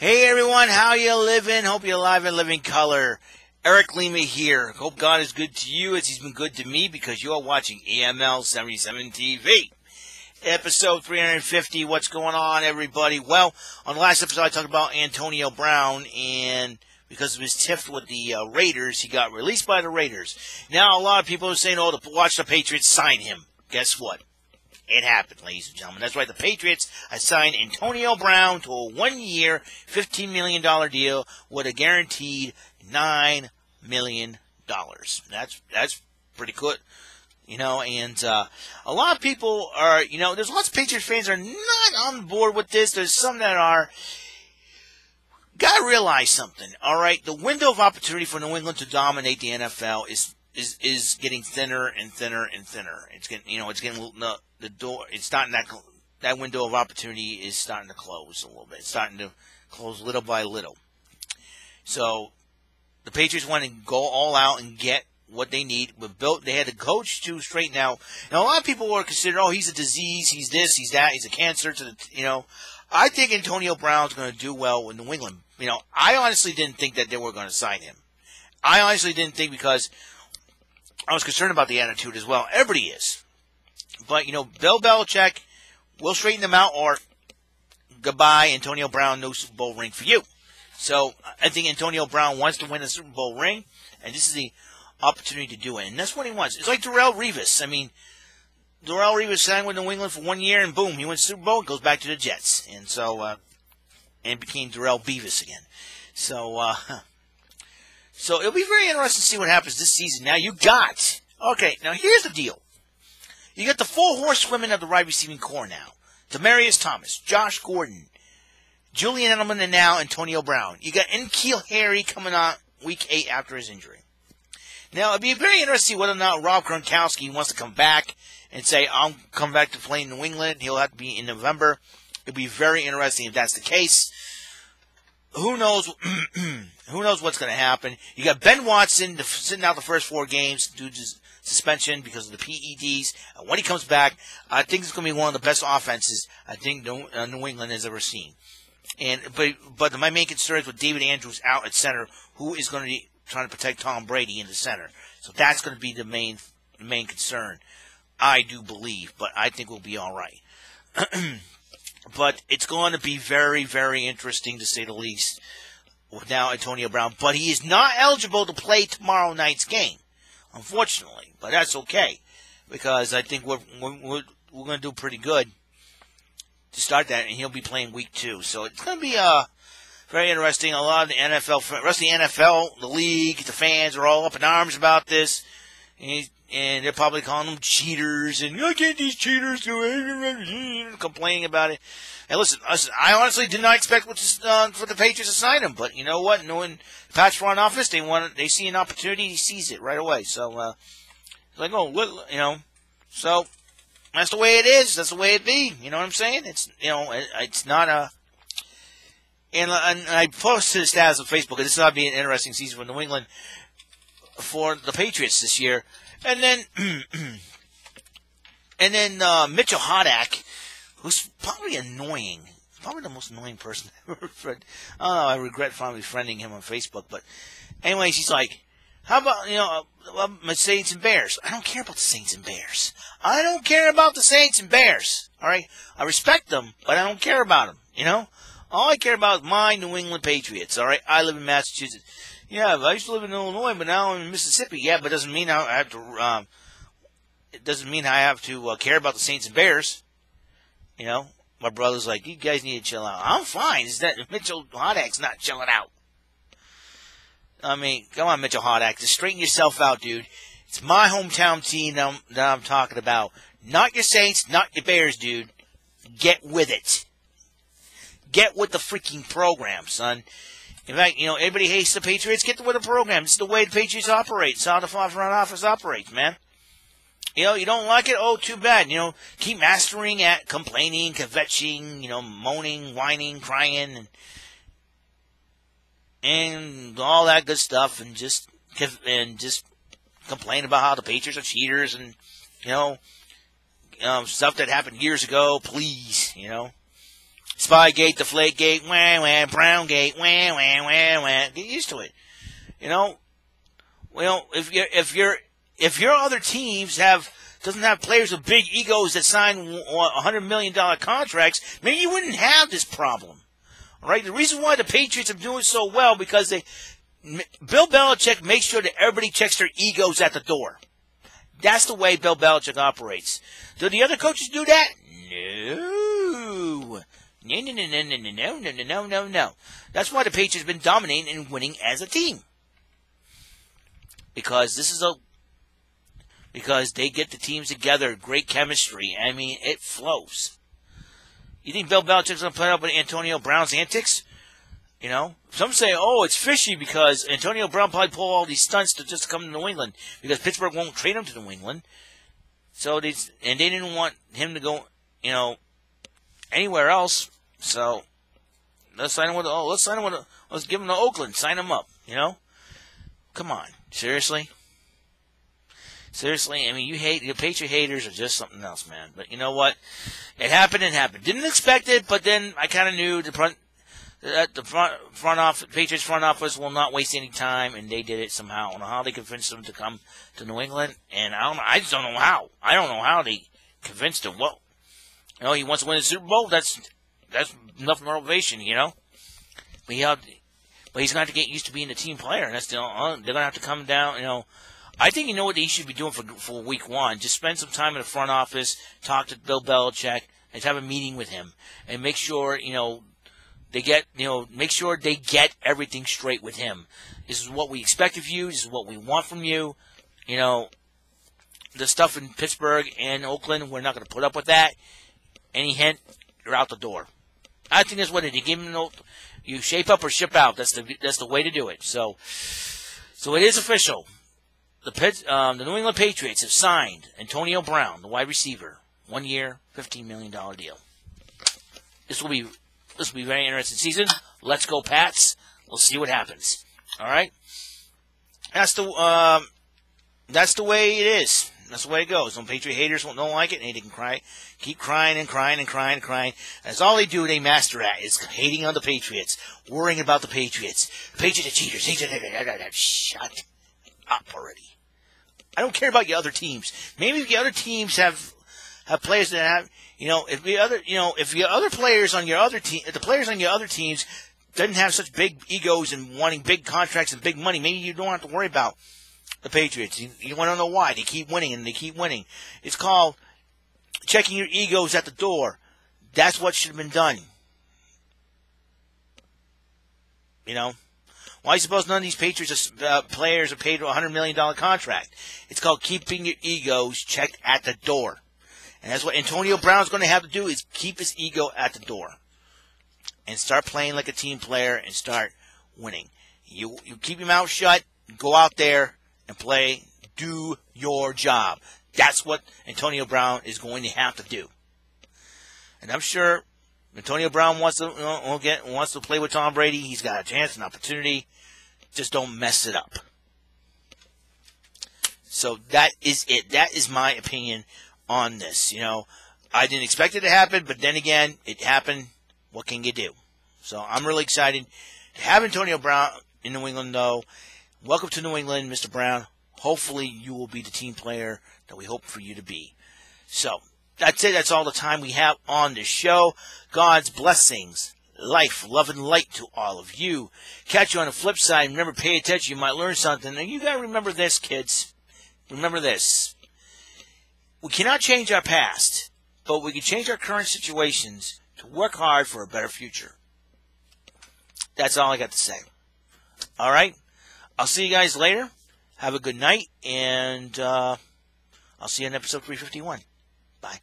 Hey everyone, how you living? Hope you're alive and living color. Eric Lima here. Hope God is good to you as he's been good to me because you're watching EML77 TV. Episode 350, what's going on everybody? Well, on the last episode I talked about Antonio Brown, and because of his tiff with the Raiders, he got released by the Raiders. Now a lot of people are saying, oh, watch the Patriots sign him. Guess what? It happened, ladies and gentlemen. That's right. The Patriots assigned Antonio Brown to a 1-year, $15 million deal with a guaranteed $9 million. That's pretty good, you know. And a lot of people are, you know, there's lots of Patriots fans that are not on board with this. There's some that are. Got to realize something. All right, the window of opportunity for New England to dominate the NFL is getting thinner and thinner and thinner. It's getting, you know, it's getting the door. It's starting that window of opportunity is starting to close a little bit. It's starting to close little by little. So the Patriots want to go all out and get what they need. They had a coach to straighten out. Now a lot of people were considering, oh, he's a disease, he's this, he's that, he's a cancer to the, you know. I think Antonio Brown's going to do well in New England. You know, I honestly didn't think that they were going to sign him. I honestly didn't think, because I was concerned about the attitude as well. Everybody is. But, you know, Bill Belichick will straighten them out, or goodbye, Antonio Brown, no Super Bowl ring for you. So I think Antonio Brown wants to win a Super Bowl ring, and this is the opportunity to do it. And that's what he wants. It's like Darrelle Revis. I mean, Darrelle Revis signed with New England for 1 year, and boom, he wins the Super Bowl, goes back to the Jets. And so, and became Darrelle Beavis again. So, so it'll be very interesting to see what happens this season. Now okay, now here's the deal. You got the full horsewomen of the wide receiving core now. Demaryius Thomas, Josh Gordon, Julian Edelman, and now Antonio Brown. You got N'Keal Harry coming on week 8 after his injury. Now, it'd be very interesting to see whether or not Rob Gronkowski wants to come back and say, I'm coming back to play in New England. He'll have to be in November. It'd be very interesting if that's the case. Who knows? Who knows what's going to happen? You got Ben Watson sitting out the first 4 games due to suspension because of the PEDs. When he comes back, I think it's going to be one of the best offenses I think New England has ever seen. But my main concern is with David Andrews out at center, who is going to be trying to protect Tom Brady in the center. So that's going to be the main concern, I do believe. But I think we'll be all right. But it's going to be very, very interesting, to say the least, with now Antonio Brown. But he is not eligible to play tomorrow night's game, unfortunately. But that's okay, because I think we're going to do pretty good to start that, and he'll be playing week 2. So it's going to be very interesting. A lot of the NFL, the rest of the NFL, the league, the fans are all up in arms about this, and they're probably calling them cheaters, and I can't these cheaters do it, complaining about it. And listen, I honestly did not expect for the Patriots to sign him, but you know what? Knowing Pat's front office, they see an opportunity, he sees it right away. So, like, oh, what, you know, so that's the way it is. That's the way it be. You know what I'm saying? It's, you know, it's not a. And I posted a status on Facebook, and this will be an interesting season for New England for the Patriots this year. And then, Mitchell Hodak, who's probably annoying, probably the most annoying person I've ever friended. I regret finally friending him on Facebook. But anyways, he's like, how about, you know, my Saints and Bears? I don't care about the Saints and Bears. I don't care about the Saints and Bears. All right, I respect them, but I don't care about them. You know, all I care about is my New England Patriots. All right, I live in Massachusetts. Yeah, I used to live in Illinois, but now I'm in Mississippi. Yeah, but it doesn't mean I have to. It doesn't mean I have to care about the Saints and Bears. You know, my brother's like, you guys need to chill out. I'm fine. Is that Mitchell Hodak's not chilling out? I mean, come on, Mitchell Hodak, just straighten yourself out, dude. It's my hometown team that I'm talking about. Not your Saints, not your Bears, dude. Get with it. Get with the freaking program, son. In fact, you know, everybody hates the Patriots. Get with the program. It's the way the Patriots operate. It's how the front office operates, man. You know, you don't like it? Oh, too bad. You know, keep mastering at complaining, kvetching, you know, moaning, whining, crying, and all that good stuff, and just complain about how the Patriots are cheaters, and, you know, stuff that happened years ago, please, you know. Spygate, Deflategate, wah, wah, Browngate, wah, wah, wah, wah. Get used to it. You know, well, if your other teams doesn't have players with big egos that sign $100 million contracts, maybe you wouldn't have this problem. All right? The reason why the Patriots are doing so well because Bill Belichick makes sure that everybody checks their egos at the door. That's the way Bill Belichick operates. Do the other coaches do that? No. No. That's why the Patriots have been dominating and winning as a team. Because they get the teams together, great chemistry. I mean, it flows. You think Bill Belichick's going to put up with Antonio Brown's antics? You know, some say, oh, it's fishy because Antonio Brown probably pulled all these stunts to just come to New England because Pittsburgh won't trade him to New England. So they didn't want him to go, you know, anywhere else. So let's give him to Oakland, sign him up. You know, come on, seriously. I mean, your Patriot haters are just something else, man. But you know what? It happened. Didn't expect it, but then I kind of knew the front office, Patriots front office will not waste any time, and they did it somehow. I don't know how they convinced them to come to New England, and I just don't know how. I don't know how they convinced him. Well, you know, he wants to win the Super Bowl. That's enough motivation, you know. But he's going to have to get used to being a team player, and they're going to have to come down, you know. I think you know what he should be doing for week one. Just spend some time in the front office, talk to Bill Belichick, and have a meeting with him, and make sure, you know, make sure they get everything straight with him. This is what we expect of you. This is what we want from you. You know, the stuff in Pittsburgh and Oakland, we're not going to put up with that. Any hint, you're out the door. I think that's what it is. You shape up or ship out. That's the way to do it. So it is official. The New England Patriots have signed Antonio Brown, the wide receiver, 1 year, $15 million deal. This will be a very interesting season. Let's go, Pats. We'll see what happens. All right. That's the way it is. That's the way it goes. When Patriot haters don't like it, and they can keep crying and crying. That's all they do. They master at is hating on the Patriots, worrying about the Patriots. The Patriots are cheaters. Shut up already. I don't care about your other teams. Maybe if your other teams have players that have, you know, if your other players on your other team, if the players on your other teams doesn't have such big egos and wanting big contracts and big money, maybe you don't have to worry about the Patriots. You want to know why they keep winning and they keep winning. It's called checking your egos at the door. That's what should have been done. You know. Why do you suppose none of these Patriots players are paid a $100 million contract? It's called keeping your egos checked at the door. And that's what Antonio Brown's going to have to do is keep his ego at the door. And start playing like a team player and start winning. You keep your mouth shut, go out there and play, do your job. That's what Antonio Brown is going to have to do. And I'm sure Antonio Brown wants to play with Tom Brady. He's got a chance, an opportunity. Just don't mess it up. So that is it. That is my opinion on this. You know, I didn't expect it to happen, but then again, it happened. What can you do? So I'm really excited to have Antonio Brown in New England, though. Welcome to New England, Mr. Brown. Hopefully you will be the team player that we hope for you to be. So that's it. That's all the time we have on this show. God's blessings, life, love, and light to all of you. Catch you on the flip side. Remember, pay attention. You might learn something. And you got to remember this, kids. Remember this. We cannot change our past, but we can change our current situations to work hard for a better future. That's all I got to say. All right? I'll see you guys later. Have a good night, and I'll see you in episode 351. Bye.